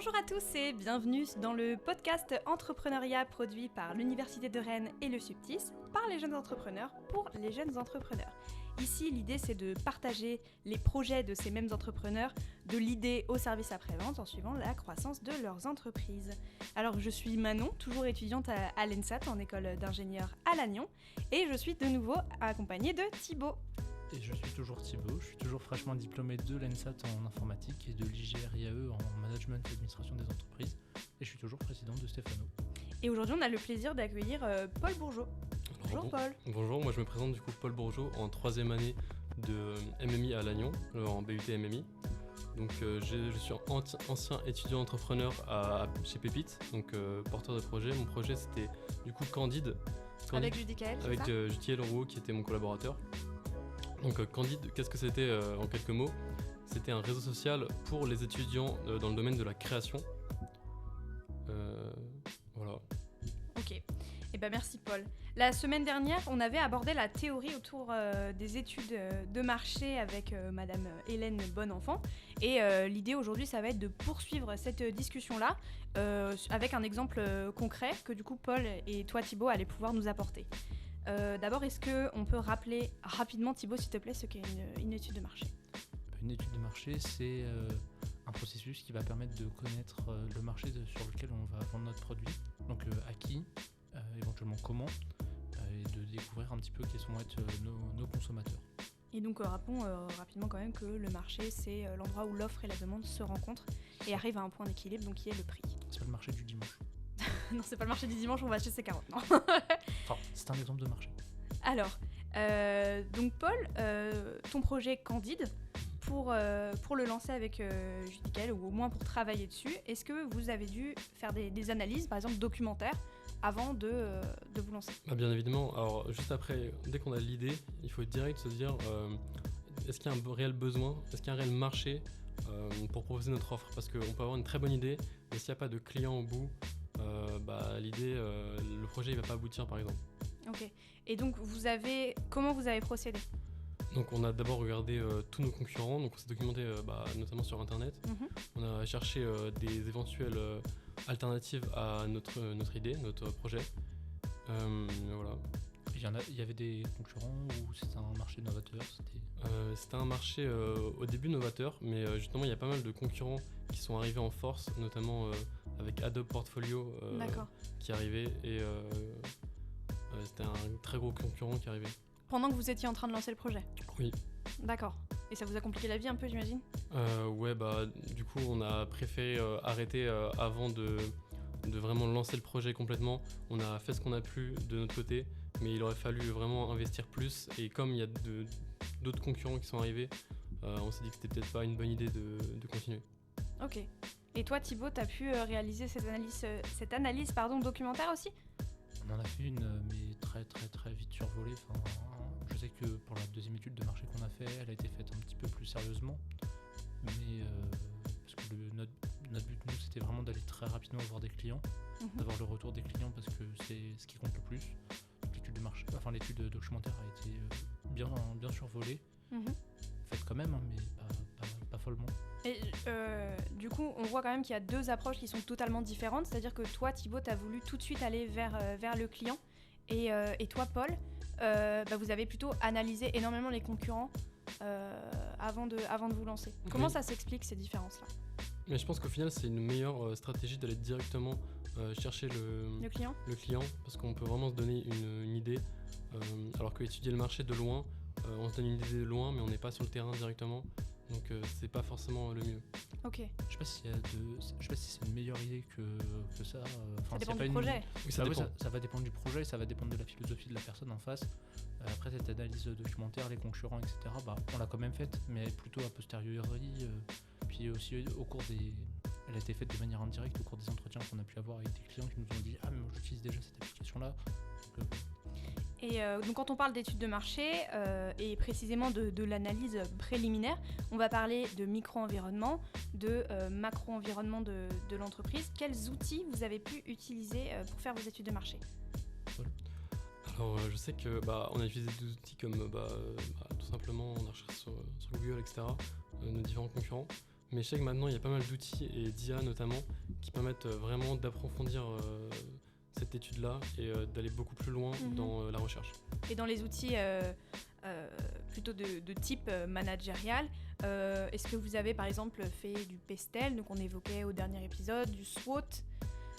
Bonjour à tous et bienvenue dans le podcast Entrepreneuriat produit par l'Université de Rennes et le Subtis par les jeunes entrepreneurs pour les jeunes entrepreneurs. Ici, l'idée c'est de partager les projets de ces mêmes entrepreneurs, de l'idée au service après-vente en suivant la croissance de leurs entreprises. Alors je suis Manon, toujours étudiante à l'ENSAT en école d'ingénieur à Lannion et je suis de nouveau accompagnée de Thibaut. Et je suis toujours Thibaut, je suis toujours fraîchement diplômé de l'ENSAT en informatique et de l'IGR-IAE en management et administration des entreprises. Et je suis toujours président de Stéphano. Et aujourd'hui, on a le plaisir d'accueillir Paul Bourgeot. Bonjour Paul. Bonjour, moi je me présente du coup Paul Bourgeot en 3e année de MMI à Lannion, en BUT MMI. Donc je suis ancien étudiant entrepreneur chez Pépite, donc porteur de projet. Mon projet c'était du coup Candide. Avec Judicaël, c'est avec ça Judicaël Rouault qui était mon collaborateur. Donc Candide, qu'est-ce que c'était en quelques mots ? C'était un réseau social pour les étudiants dans le domaine de la création. Voilà. Ok. Eh ben merci Paul. La semaine dernière, on avait abordé la théorie autour des études de marché avec Madame Hélène Bonenfant. Et l'idée aujourd'hui, ça va être de poursuivre cette discussion-là avec un exemple concret que du coup Paul et toi Thibaut allez pouvoir nous apporter. D'abord, est-ce qu'on peut rappeler rapidement, Thibaut, s'il te plaît, ce qu'est une étude de marché ? Une étude de marché, c'est un processus qui va permettre de connaître le marché sur lequel on va vendre notre produit. Donc à qui, éventuellement comment, et de découvrir un petit peu quels vont être nos consommateurs. Et donc rappelons rapidement quand même que le marché, c'est l'endroit où l'offre et la demande se rencontrent et arrivent à un point d'équilibre, donc qui est le prix. C'est pas le marché du dimanche. Non, c'est pas le marché du dimanche, on va acheter ses carottes, non. Enfin, c'est un exemple de marché. Alors, donc Paul, ton projet Candide, pour le lancer avec Judicaël, ou au moins pour travailler dessus, est-ce que vous avez dû faire des analyses, par exemple documentaires, avant de vous lancer ? Bien évidemment, alors juste après, dès qu'on a l'idée, il faut direct se dire est-ce qu'il y a un réel besoin, est-ce qu'il y a un réel marché pour proposer notre offre ? Parce qu'on peut avoir une très bonne idée, mais s'il n'y a pas de client au bout, l'idée, le projet il va pas aboutir par exemple. Ok. Et donc comment vous avez procédé ? Donc on a d'abord regardé tous nos concurrents, donc on s'est documenté notamment sur internet. On a cherché des éventuelles alternatives à notre idée, notre projet. Voilà. Il y avait des concurrents ou c'était un marché novateur ? C'était un marché au début novateur, mais justement il y a pas mal de concurrents qui sont arrivés en force, notamment avec Adobe Portfolio qui arrivait et c'était un très gros concurrent qui arrivait. Pendant que vous étiez en train de lancer le projet ? Oui. D'accord. Et ça vous a compliqué la vie un peu, j'imagine ? Ouais, du coup on a préféré arrêter avant de vraiment lancer le projet complètement. On a fait ce qu'on a pu de notre côté, mais il aurait fallu vraiment investir plus. Et comme il y a d'autres concurrents qui sont arrivés, on s'est dit que c'était peut-être pas une bonne idée de continuer. Ok. Et toi Thibaut, t'as pu réaliser cette analyse documentaire aussi ? On en a fait une, mais très très très vite survolée. Je sais que pour la deuxième étude de marché qu'on a fait, elle a été faite un petit peu plus sérieusement. Mais parce que notre but, nous, c'était vraiment d'aller très rapidement voir des clients, d'avoir le retour des clients parce que c'est ce qui compte le plus. Donc, l'étude documentaire a été bien survolée, faite quand même, mais pas follement. Et du coup, on voit quand même qu'il y a deux approches qui sont totalement différentes. C'est-à-dire que toi, Thibaut, t'as voulu tout de suite aller vers le client. Et toi, Paul, vous avez plutôt analysé énormément les concurrents avant de vous lancer. Comment ça s'explique, ces différences-là ? Mais je pense qu'au final, c'est une meilleure stratégie d'aller directement chercher le client, parce qu'on peut vraiment se donner une idée, alors qu'étudier le marché de loin, on se donne une idée de loin, mais on n'est pas sur le terrain directement. Donc c'est pas forcément le mieux. Ok. Je sais pas si c'est une meilleure idée que ça. Ça dépend du projet. Oui, ça va dépendre du projet, ça va dépendre de la philosophie de la personne en face. Après cette analyse documentaire, les concurrents, etc., on l'a quand même faite, mais plutôt a posteriori. Puis aussi elle a été faite de manière indirecte au cours des entretiens qu'on a pu avoir avec des clients qui nous ont dit « Ah mais moi j'utilise déjà cette application-là ». Et donc quand on parle d'études de marché et précisément de l'analyse préliminaire, on va parler de micro-environnement, de macro-environnement de l'entreprise. Quels outils vous avez pu utiliser pour faire vos études de marché ? Alors je sais que on a utilisé des outils comme tout simplement on a recherché sur Google, etc., nos différents concurrents. Mais je sais que maintenant, il y a pas mal d'outils, et d'IA notamment, qui permettent vraiment d'approfondir cette étude-là et d'aller beaucoup plus loin dans la recherche. Et dans les outils plutôt de type managérial, est-ce que vous avez par exemple fait du PESTEL, donc on évoquait au dernier épisode, du SWOT,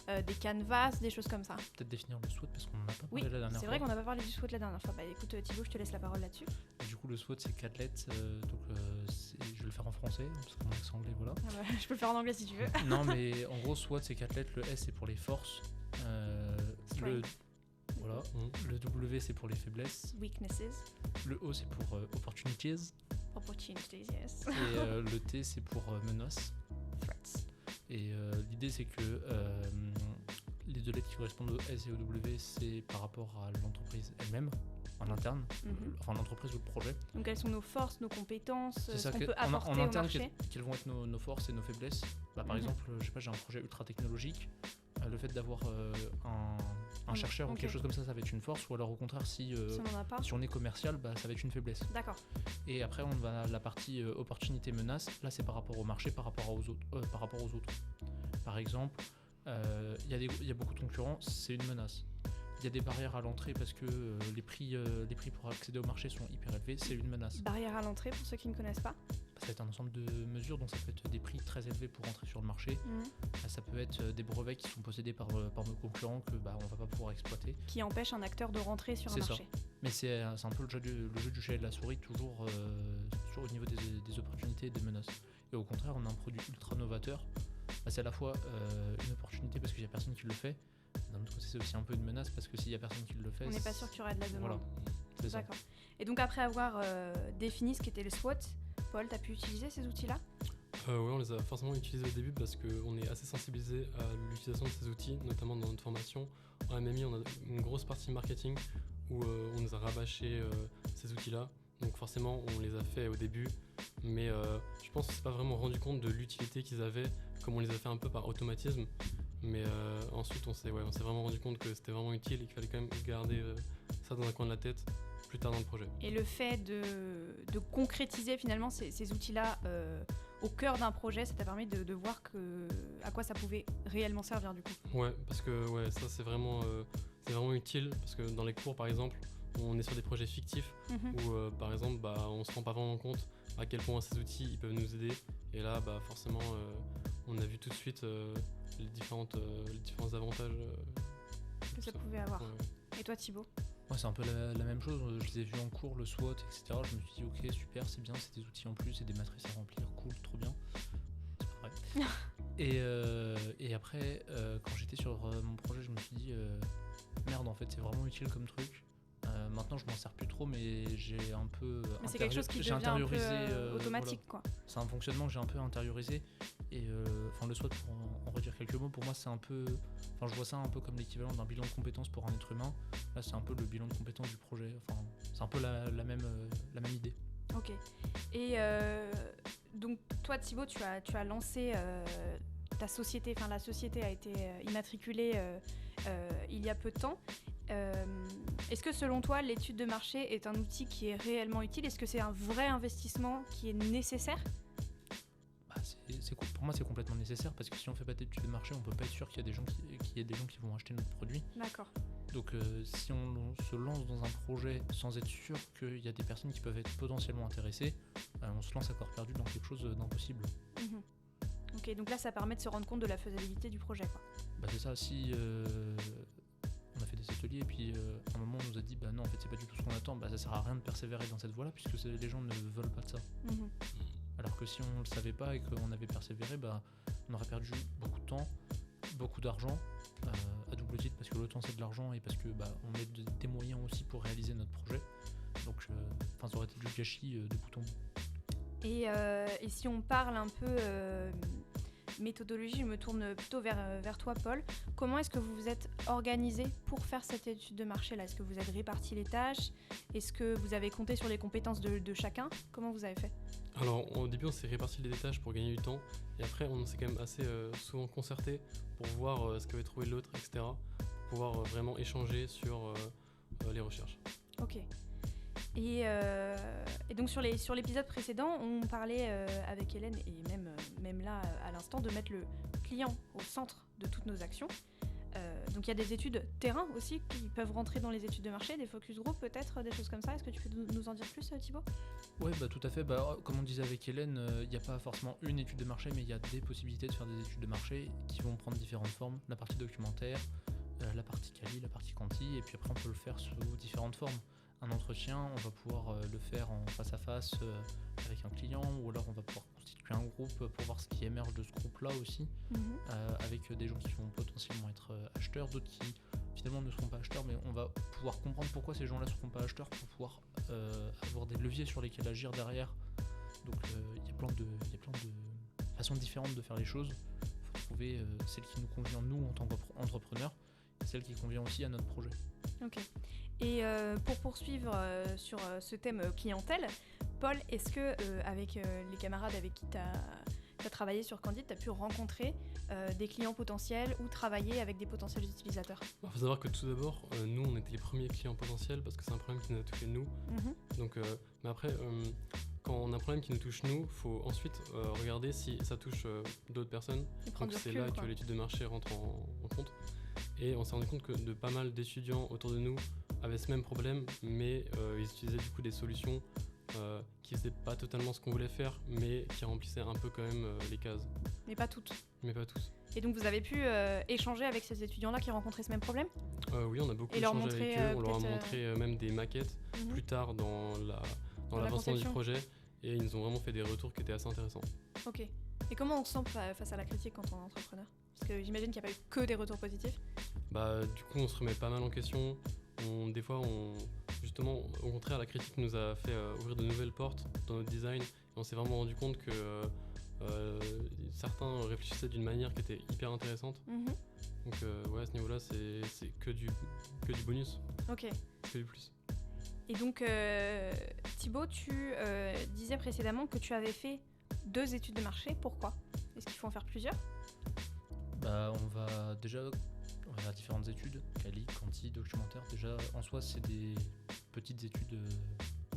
des canvas, des choses comme ça? Peut-être définir le SWOT parce qu'on n'en a pas Oui, parlé la dernière fois. c'est vrai qu'on n'a pas parlé du SWOT la dernière fois. Bah écoute Thibaut, je te laisse la parole là-dessus. Et du coup, le SWOT c'est 4 lettres, je vais le faire en français parce que mon accent anglais, voilà. Ah bah, je peux le faire en anglais si tu veux. Non, mais en gros, SWOT c'est 4 lettres, le S c'est pour les forces, le W c'est pour les faiblesses, Weaknesses, le O c'est pour opportunities, opportunities, yes. et le T c'est pour menaces. Threats. Et l'idée c'est que les 2 lettres qui correspondent au S et au W, c'est par rapport à l'entreprise elle-même, en interne, enfin l'entreprise ou le projet. Donc quelles sont nos forces, nos compétences, C'est ce ça qu'on que- peut en apporter au interne, marché. quelles vont être nos forces et nos faiblesses. Par exemple, je sais pas, j'ai un projet ultra technologique, le fait d'avoir un chercheur ou ok. quelque chose comme ça va être une force, ou alors au contraire si Si on n'en a pas. on est commercial, ça va être une faiblesse. D'accord. Et après on va à la partie opportunité menace, là c'est par rapport au marché, par rapport aux autres. Par exemple, il y a beaucoup de concurrents, c'est une menace. Il y a des barrières à l'entrée parce que les prix pour accéder au marché sont hyper élevés, c'est une menace. Barrière à l'entrée pour ceux qui ne connaissent pas. Ça va être un ensemble de mesures, donc ça peut être des prix très élevés pour entrer sur le marché. Ça peut être des brevets qui sont possédés par nos concurrents que on va pas pouvoir exploiter. Qui empêche un acteur de rentrer sur un C'est ça. marché. Mais c'est un peu le jeu du chat et de la souris, toujours au niveau des opportunités et des menaces. Et au contraire, on a un produit ultra novateur. C'est à la fois une opportunité parce qu'il n'y a personne qui le fait. D'un autre côté, c'est aussi un peu une menace parce que s'il n'y a personne qui le fait, On n'est pas sûr qu'il y aurait de la demande. Voilà, c'est ça. D'accord. Et donc après avoir défini ce qu'était le SWOT, Paul, tu as pu utiliser ces outils-là? Oui, on les a forcément utilisés au début parce qu'on est assez sensibilisé à l'utilisation de ces outils, notamment dans notre formation. En MMI, on a une grosse partie marketing où on nous a rabâché ces outils-là. Donc forcément, on les a fait au début, mais je pense qu'on ne s'est pas vraiment rendu compte de l'utilité qu'ils avaient, comme on les a fait un peu par automatisme. Mais ensuite, on s'est vraiment rendu compte que c'était vraiment utile et qu'il fallait quand même garder ça dans un coin de la tête plus tard dans le projet. Et le fait de concrétiser finalement ces outils-là au cœur d'un projet, ça t'a permis de voir à quoi ça pouvait réellement servir du coup. Ouais, parce que ça c'est vraiment utile, parce que dans les cours par exemple, on est sur des projets fictifs où par exemple on se rend pas vraiment compte à quel point ces outils ils peuvent nous aider. Et là forcément on a vu tout de suite les différents avantages que ça pouvait avoir. Ouais. Et toi Thibaut? Moi, c'est un peu la même chose. Je les ai vus en cours, le SWOT, etc. Je me suis dit, ok, super, c'est bien, c'est des outils en plus, c'est des matrices à remplir, cool, trop bien. C'est pas vrai. Et après, quand j'étais sur mon projet, je me suis dit, merde, en fait, c'est vraiment utile comme truc. Maintenant, je m'en sers plus trop, mais j'ai un peu. Mais c'est quelque chose qui devient un peu automatique, quoi. C'est un fonctionnement que j'ai un peu intériorisé. Et le SWOT, pour en redire quelques mots, pour moi, c'est un peu. Je vois ça un peu comme l'équivalent d'un bilan de compétences pour un être humain. Là, c'est un peu le bilan de compétences du projet. Enfin, c'est un peu la même idée. Ok. Et donc, toi, Thibaut, tu as lancé ta société. Enfin, la société a été immatriculée il y a peu de temps. Est-ce que selon toi, l'étude de marché est un outil qui est réellement utile? Est-ce que c'est un vrai investissement qui est nécessaire? Pour moi, c'est complètement nécessaire parce que si on fait pas d'études de marché, on peut pas être sûr qu'il y a des gens qui vont acheter notre produit. D'accord. Donc, si on se lance dans un projet sans être sûr qu'il y a des personnes qui peuvent être potentiellement intéressées, on se lance à corps perdu dans quelque chose d'impossible. Ok, donc là, ça permet de se rendre compte de la faisabilité du projet, quoi. C'est ça. Si on a fait des ateliers et puis à un moment on nous a dit non, en fait c'est pas du tout ce qu'on attend, ça sert à rien de persévérer dans cette voie-là puisque les gens ne veulent pas de ça. Alors que si on le savait pas et qu'on avait persévéré, on aurait perdu beaucoup de temps, beaucoup d'argent, à double titre parce que le temps c'est de l'argent et parce que on met des moyens aussi pour réaliser notre projet. Donc ça aurait été du gâchis de bout en bout. Et si on parle un peu méthodologie, je me tourne plutôt vers toi Paul. Comment est-ce que vous vous êtes organisé pour faire cette étude de marché là? Est-ce que vous avez réparti les tâches? Est-ce que vous avez compté sur les compétences de chacun? Comment vous avez fait? Alors au début on s'est réparti les tâches pour gagner du temps et après on s'est quand même assez souvent concerté pour voir ce qu'avait trouvé l'autre, etc. Pour pouvoir vraiment échanger sur les recherches. Ok. Et donc sur l'épisode précédent, on parlait avec Hélène et même là à l'instant de mettre le client au centre de toutes nos actions. Donc il y a des études terrain aussi qui peuvent rentrer dans les études de marché, des focus group peut-être, des choses comme ça. Est-ce que tu peux nous en dire plus, Thibaut ? Ouais, tout à fait. Comme on disait avec Hélène, il n'y a pas forcément une étude de marché, mais il y a des possibilités de faire des études de marché qui vont prendre différentes formes. La partie documentaire, la partie quali, la partie quanti, et puis après on peut le faire sous différentes formes. Un entretien, on va pouvoir le faire en face à face avec un client, ou alors on va pouvoir constituer un groupe pour voir ce qui émerge de ce groupe-là aussi, avec des gens qui vont potentiellement être acheteurs, d'autres qui finalement ne seront pas acheteurs, mais on va pouvoir comprendre pourquoi ces gens-là ne seront pas acheteurs pour pouvoir avoir des leviers sur lesquels agir derrière. Donc il y a plein de façons différentes de faire les choses. Il faut trouver celle qui nous convient nous en tant qu'entrepreneurs, et celle qui convient aussi à notre projet. Ok. Et pour poursuivre sur ce thème clientèle, Paul, est-ce que avec les camarades avec qui tu as travaillé sur Candid, tu as pu rencontrer des clients potentiels ou travailler avec des potentiels utilisateurs ? Il faut savoir que tout d'abord, nous on était les premiers clients potentiels parce que c'est un problème qui nous a touché nous. Donc, mais après, quand on a un problème qui nous touche nous, il faut ensuite regarder si ça touche d'autres personnes. Donc c'est là que l'étude de marché rentre en compte. Et on s'est rendu compte que de pas mal d'étudiants autour de nous avaient ce même problème, mais ils utilisaient du coup des solutions qui faisaient pas totalement ce qu'on voulait faire, mais qui remplissaient un peu quand même les cases. Mais pas toutes. Mais pas tous. Et donc vous avez pu échanger avec ces étudiants-là qui rencontraient ce même problème ? Oui, on a beaucoup échangé avec eux, on leur a montré même des maquettes plus tard dans l'avancement du projet, et ils nous ont vraiment fait des retours qui étaient assez intéressants. Ok. Et comment on se sent face à la critique quand on est entrepreneur ? Parce que j'imagine qu'il n'y a pas eu que des retours positifs. Du coup, on se remet pas mal en question. Des fois, justement, au contraire, la critique nous a fait ouvrir de nouvelles portes dans notre design. Et on s'est vraiment rendu compte que certains réfléchissaient d'une manière qui était hyper intéressante. Donc, à ce niveau-là, c'est que du bonus. Ok. Que du plus. Et donc, Thibaut, tu disais précédemment que tu avais fait 2 études de marché. Pourquoi ? Est-ce qu'il faut en faire plusieurs ? On va faire différentes études, quali, quanti, documentaire. Déjà, en soi, c'est des petites études,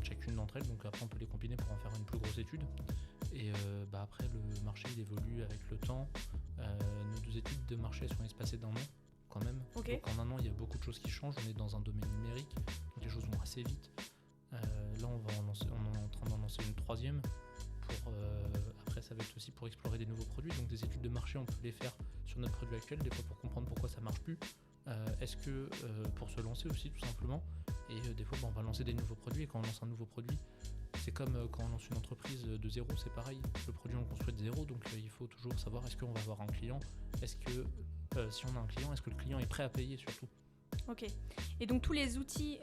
chacune d'entre elles. Donc après, on peut les combiner pour en faire une plus grosse étude. Et après, le marché, il évolue avec le temps. Nos 2 études de marché sont espacées d'1 an, quand même. Okay. Donc en 1 an, il y a beaucoup de choses qui changent. On est dans un domaine numérique, donc les choses vont assez vite. Là, on est en train d'en lancer une 3e. Après, ça va être aussi pour explorer des nouveaux produits. Donc des études de marché, on peut les faire sur notre produit actuel, des fois pour comprendre pourquoi ça marche plus. Est-ce que pour se lancer aussi, tout simplement. Et des fois, on va lancer des nouveaux produits. Et quand on lance un nouveau produit, c'est comme quand on lance une entreprise de zéro, c'est pareil. Le produit, on le construit de zéro. Donc il faut toujours savoir, est-ce qu'on va avoir un client ? Est-ce que si on a un client, est-ce que le client est prêt à payer surtout ? Ok. Et donc tous les outils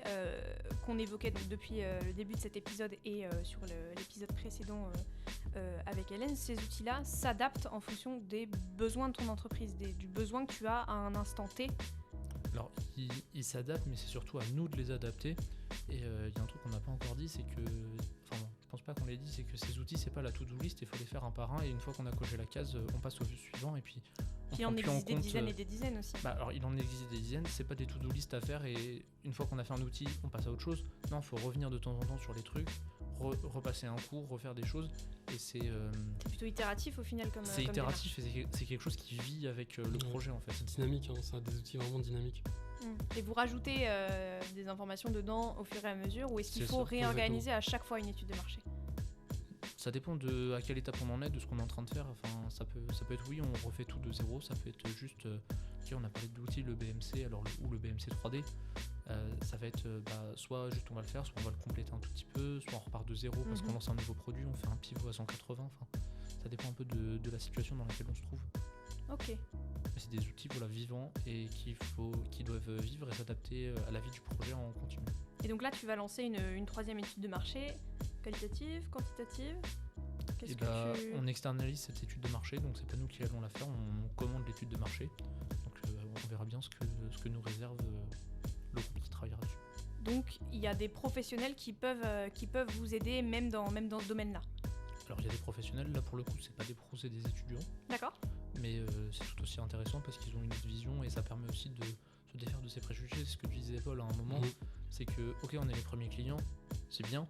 qu'on évoquait donc, depuis le début de cet épisode et sur l'épisode précédent avec Hélène, ces outils-là s'adaptent en fonction des besoins de ton entreprise, du besoin que tu as à un instant T. Alors, ils s'adaptent, mais c'est surtout à nous de les adapter. Et il y a un truc qu'on n'a pas encore dit, c'est que... Enfin, je pense pas qu'on l'ait dit, c'est que ces outils, c'est pas la to-do list, il faut les faire un par un. Et une fois qu'on a coché la case, on passe au suivant. Et puis, il en existe des dizaines et des dizaines aussi. Alors, il en existe des dizaines, c'est pas des to-do list à faire. Et une fois qu'on a fait un outil, on passe à autre chose. Non, il faut revenir de temps en temps sur les trucs, repasser un cours, refaire des choses. Et c'est plutôt itératif au final comme c'est itératif et c'est quelque chose qui vit avec le projet en fait. C'est dynamique, c'est des outils vraiment dynamiques. Et vous rajoutez des informations dedans au fur et à mesure, ou est-ce qu'il faut réorganiser à chaque fois une étude de marché ? Ça dépend de à quelle étape on en est, de ce qu'on est en train de faire. Enfin, ça peut être oui, on refait tout de zéro. Ça peut être juste, on a parlé de l'outil, le BMC, ou le BMC 3D. Ça va être soit juste on va le faire, soit on va le compléter un tout petit peu, soit on repart de zéro parce qu'on lance un nouveau produit, on fait un pivot à 180. Enfin, ça dépend un peu de la situation dans laquelle on se trouve. Ok. Mais c'est des outils vivants et qui doivent vivre et s'adapter à la vie du projet en continu. Et donc là, tu vas lancer une 3e étude de marché, qualitative, quantitative. On externalise cette étude de marché, donc c'est pas nous qui allons la faire, on commande l'étude de marché. Donc on verra bien ce que nous réserve le groupe qui travaillera dessus. Donc il y a des professionnels qui peuvent vous aider même dans ce domaine-là. Alors il y a des professionnels, là pour le coup c'est pas des pros, c'est des étudiants. D'accord. Mais c'est tout aussi intéressant parce qu'ils ont une autre vision et ça permet aussi de se défaire de ses préjugés. C'est ce que disait Paul à un moment, c'est que ok on est les premiers clients, c'est bien,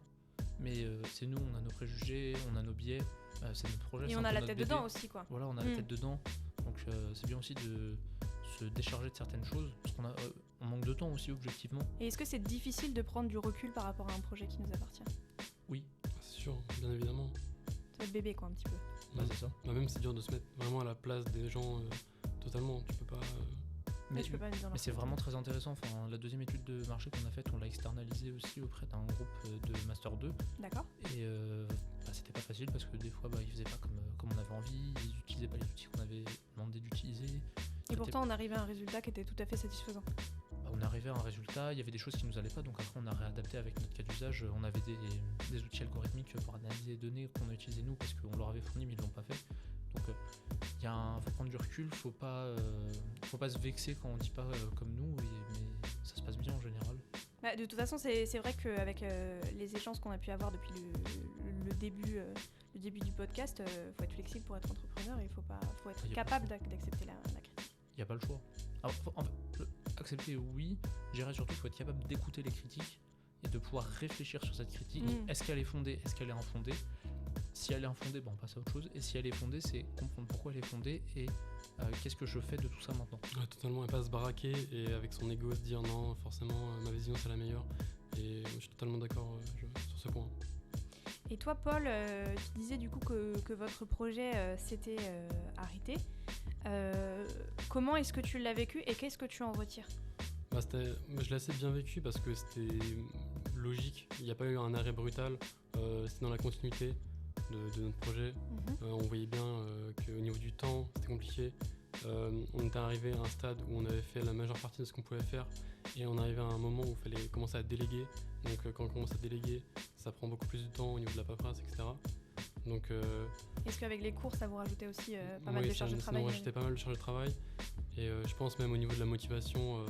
mais c'est nous, on a nos préjugés, on a nos biais, c'est notre projet. Et c'est on un a peu la notre tête bébé. dedans aussi, quoi. Voilà, on a la tête dedans, donc c'est bien aussi de se décharger de certaines choses, parce qu'on on manque de temps aussi, objectivement. Et est-ce que c'est difficile de prendre du recul par rapport à un projet qui nous appartient? Oui, C'est sûr, bien évidemment. C'est votre bébé, quoi, un petit peu. c'est ça. Bah, même c'est dur de se mettre vraiment à la place des gens totalement. Tu peux pas. Mais tu peux pas vivre dans leur Mais c'est tête. vraiment très intéressant. Enfin, la deuxième étude de marché qu'on a faite, on l'a externalisée aussi auprès d'un groupe de Master 2. D'accord. Et c'était pas facile parce que des fois, ils faisaient pas comme on avait envie, ils utilisaient pas les outils qu'on avait demandé d'utiliser. Et pourtant, on arrivait à un résultat qui était tout à fait satisfaisant. On arrivait à un résultat, il y avait des choses qui nous allaient pas, donc après on a réadapté avec notre cas d'usage. On avait des outils algorithmiques pour analyser les données qu'on a utilisées nous parce qu'on leur avait fourni mais ils l'ont pas fait. Donc faut prendre du recul, faut pas se vexer quand on dit pas comme nous, mais ça se passe bien en général. Bah, de toute façon, c'est vrai qu'avec les échanges qu'on a pu avoir depuis le début du podcast, faut être flexible pour être entrepreneur et faut être capable d'accepter la critique. Il n'y a pas le choix. Alors, accepter, oui. Je dirais surtout qu'il faut être capable d'écouter les critiques et de pouvoir réfléchir sur cette critique. Est-ce qu'elle est fondée? Est-ce qu'elle est infondée? Si elle est infondée, on passe à autre chose. Et si elle est fondée, c'est comprendre pourquoi elle est fondée et qu'est-ce que je fais de tout ça maintenant. Ouais, totalement, et pas se baraquer et avec son ego se dire non, forcément, ma vision c'est la meilleure. Et je suis totalement d'accord sur ce point. Et toi, Paul, tu disais du coup que votre projet s'était arrêté. Comment est-ce que tu l'as vécu et qu'est-ce que tu en retires? Je l'ai assez bien vécu parce que c'était logique. Il n'y a pas eu un arrêt brutal. C'était dans la continuité de notre projet. On voyait bien qu'au niveau du temps, c'était compliqué. On était arrivé à un stade où on avait fait la majeure partie de ce qu'on pouvait faire et on arrivait à un moment où il fallait commencer à déléguer. Donc quand on commence à déléguer, ça prend beaucoup plus de temps au niveau de la paperasse, etc. Donc, est-ce qu'avec les cours, ça vous rajoutait aussi pas mal de charges de travail? Oui, ça nous rajoutait pas mal de charges de travail. Et je pense même au niveau de la motivation,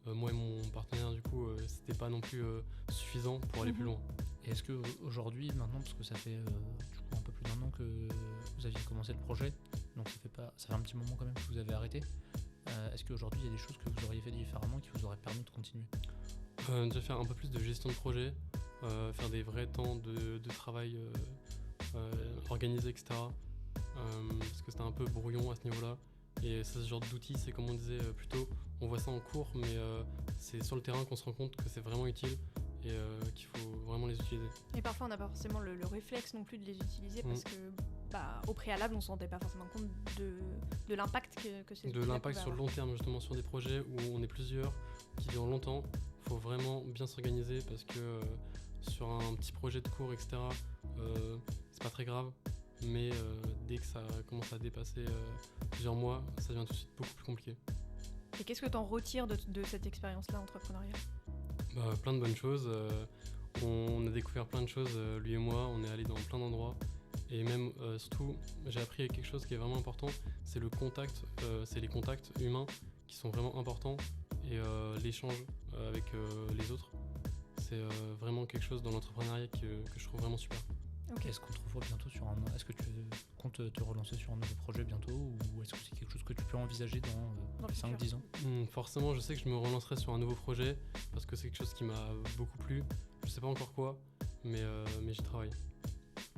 moi et mon partenaire, du coup, c'était pas non plus suffisant pour aller plus loin. Et est-ce que aujourd'hui, maintenant, parce que ça fait un peu plus d'un an que vous aviez commencé le projet, donc ça fait un petit moment quand même que vous avez arrêté, est-ce qu'aujourd'hui il y a des choses que vous auriez fait différemment qui vous auraient permis de continuer? Déjà faire un peu plus de gestion de projet, faire des vrais temps de travail organisé, etc. Parce que c'était un peu brouillon à ce niveau-là. Et ce genre d'outils, c'est comme on disait plus tôt, on voit ça en cours, mais c'est sur le terrain qu'on se rend compte que c'est vraiment utile et qu'il faut vraiment les utiliser. Et parfois on n'a pas forcément le réflexe non plus de les utiliser parce que au préalable on ne se rendait pas forcément compte de l'impact que ces outils-là De l'impact sur pouvaient le long terme, justement sur des projets où on est plusieurs, qui durent longtemps. Il faut vraiment bien s'organiser parce que sur un petit projet de cours, etc., c'est pas très grave. Mais dès que ça commence à dépasser plusieurs mois, ça devient tout de suite beaucoup plus compliqué. Et qu'est-ce que tu en retires de cette expérience-là entrepreneuriale? Plein de bonnes choses. On a découvert plein de choses, lui et moi. On est allé dans plein d'endroits. Et même, surtout, j'ai appris quelque chose qui est vraiment important. C'est le contact, c'est les contacts humains qui sont vraiment importants. Et l'échange avec les autres. C'est vraiment quelque chose dans l'entrepreneuriat que je trouve vraiment super. Okay. Est-ce qu'on te revoit bientôt sur un... Est-ce que tu comptes te relancer sur un nouveau projet bientôt ou est-ce que c'est quelque chose que tu peux envisager dans 5-10 ans? Forcément, je sais que je me relancerai sur un nouveau projet parce que c'est quelque chose qui m'a beaucoup plu. Je sais pas encore quoi, mais j'y travaille.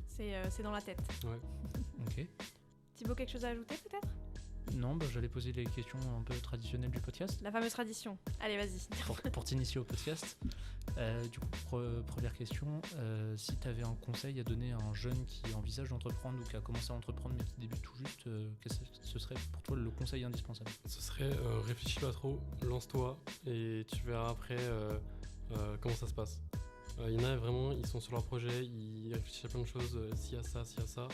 C'est dans la tête. Ouais. Ok. Thibaut, quelque chose à ajouter peut-être? Non, j'allais poser les questions un peu traditionnelles du podcast. La fameuse tradition. Allez, vas-y. Pour t'initier au podcast. Du coup, première question, si tu avais un conseil à donner à un jeune qui envisage d'entreprendre ou qui a commencé à entreprendre mais qui débute tout juste, qu'est-ce que ce serait pour toi le conseil indispensable? Ce serait réfléchis pas trop, lance-toi et tu verras après comment ça se passe. Il y en a vraiment, ils sont sur leur projet, ils réfléchissent à plein de choses, s'il y a ça,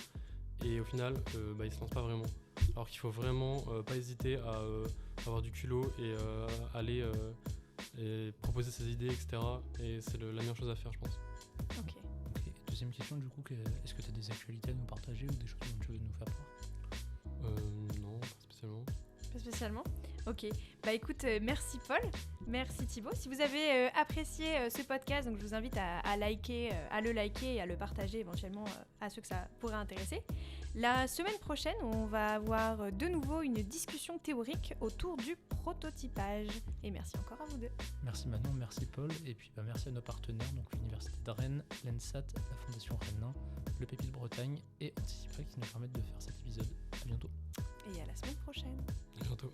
et au final, ils se lancent pas vraiment. Alors qu'il faut vraiment pas hésiter à avoir du culot et aller et proposer ses idées, etc. Et c'est la meilleure chose à faire, je pense. Ok. Deuxième question, du coup, est-ce que tu as des actualités à nous partager ou des choses dont tu veux nous faire part? Non, pas spécialement. Pas spécialement. Ok. Écoute, merci Paul. Merci Thibaut. Si vous avez apprécié ce podcast, donc je vous invite à liker, à le liker et à le partager éventuellement à ceux que ça pourrait intéresser. La semaine prochaine, on va avoir de nouveau une discussion théorique autour du prototypage. Et merci encore à vous deux. Merci Manon, merci Paul, et puis merci à nos partenaires, donc l'Université de Rennes, l'ENSAT, la Fondation Rennes 1, le Pépite Bretagne et Anticipa qui nous permettent de faire cet épisode. À bientôt. Et à la semaine prochaine. À bientôt.